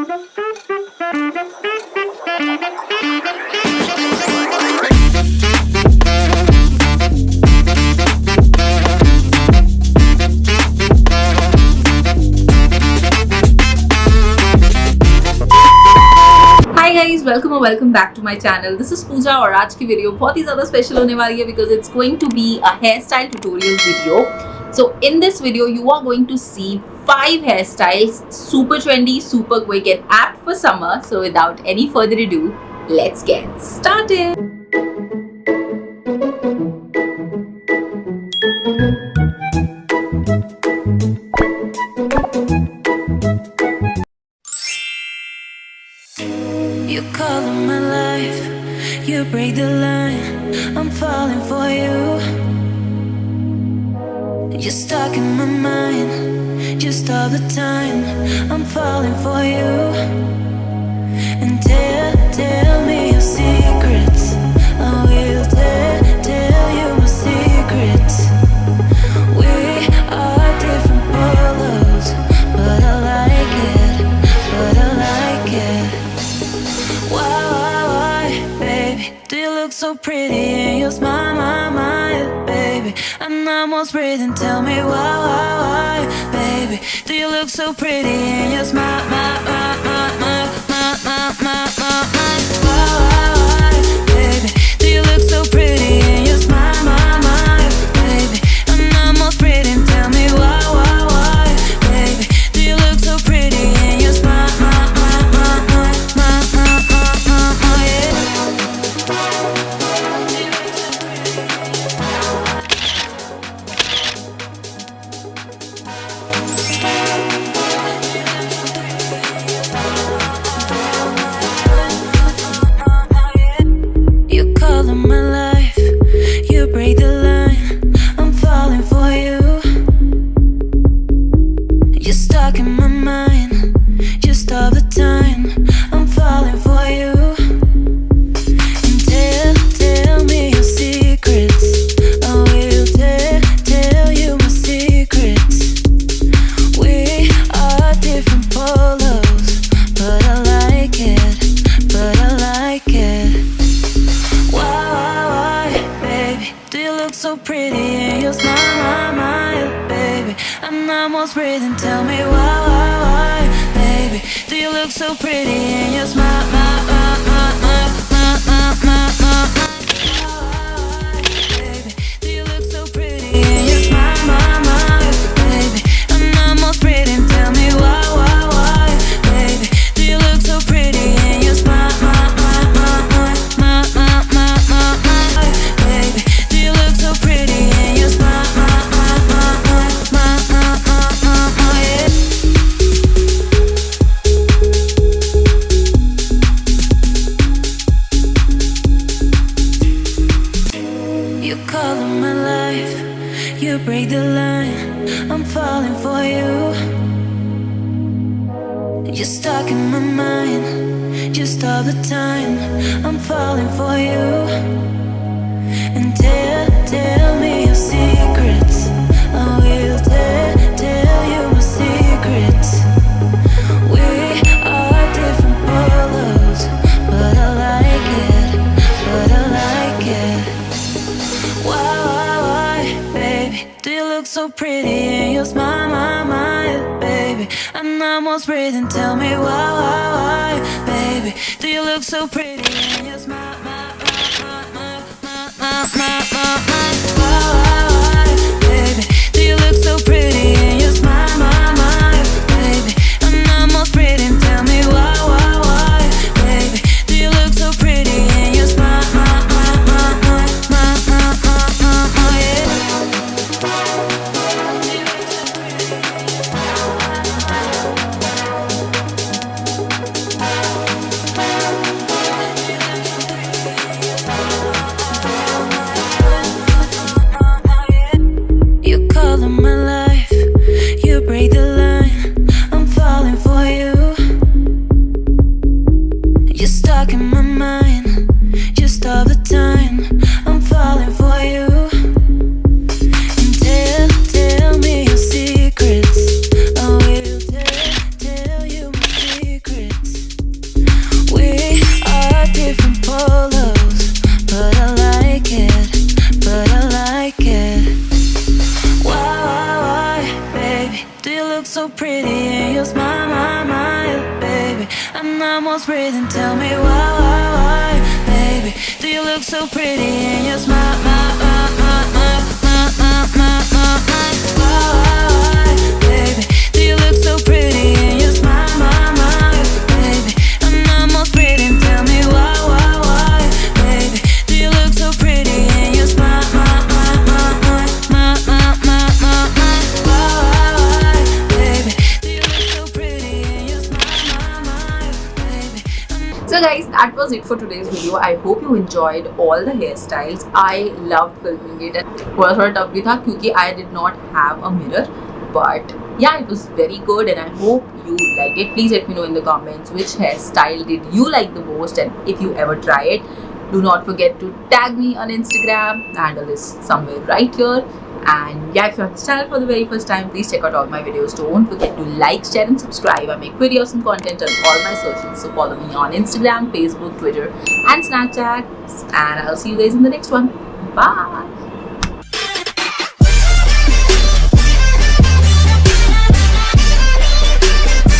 Hi guys, welcome or welcome back to my channel. This is Pooja और आज की video बहुत ही ज़्यादा स्पेशल होने वाली है because it's going to be a hairstyle tutorial video. So in this video you are going to see 5 hairstyles, super trendy, super quick and apt for summer. So without any further ado, let's get started. You call in my life, you break the line, I'm falling for you. You're stuck in my mind, just all the time, I'm falling for you. And tell me your secrets, I will tell you my secrets. We are different polos, but I like it. Why, baby, do you look so pretty and you smile, my, baby? I'm almost breathing, tell me why, baby, do you look so pretty and you smile, why, baby, do you look so pretty and you smile, baby? I'm almost breathing, tell me why, baby, do you look so pretty and you smile, you call in my life, you break the line, I'm falling for you. You're stuck in my mind, just all the time, I'm falling for you. And tell me your secrets, I will tell you my secrets. We are different polos, but I like it. Why, baby, do you look so pretty and you smile, my, baby? I'm almost breathing, tell me why, baby, do you look so pretty and you smile, baby, do you look so pretty and you smile, baby? I'm almost breathing, tell me why, baby, do you look so pretty and you smile, baby, do you look so pretty and you smile, you call in my life, you break the line, I'm falling for you. You're stuck in my mind, just all the time, I'm falling for you. And tell me your secrets, I will tell you my secrets. We are different polos, but I like it. Why, baby, do you look so pretty and you smile, my, baby? I'm almost breathing, tell me why, baby, do you look so pretty and you smile, why, baby, do you look so pretty and you smile, baby? I'm almost breathing, tell me why, baby, do you look so pretty and you smile, you call in my life, you break the line, I'm falling for you. You're stuck in my mind, just all the time, I'm falling for you. And tell me your secrets, I will tell you my secrets. polos, but I like it, but I like it. Why, baby, do you look so pretty and you smile, baby? I'm almost breathing, tell me why, baby, do you look so pretty and you smile, why, baby, do you look so pretty and you smile, baby? I'm almost breathing, tell me why, baby, do you look so pretty and you smile, So guys, that was it for today's video. I hope you enjoyed all the hairstyles. I loved filming it. थोड़ा tough भी था क्योंकि I did not have a mirror. But yeah, it was very good and I hope you liked it. Please let me know in the comments which hairstyle did you like the most, and if you ever try it, do not forget to tag me on Instagram. Handle is somewhere right here. And yeah, if you're on this channel for the very first time, please check out all my videos. Don't forget to like, share and subscribe. I make videos and content on all my socials. So follow me on Instagram, Facebook, Twitter and Snapchat. And I'll see you guys in the next one. Bye!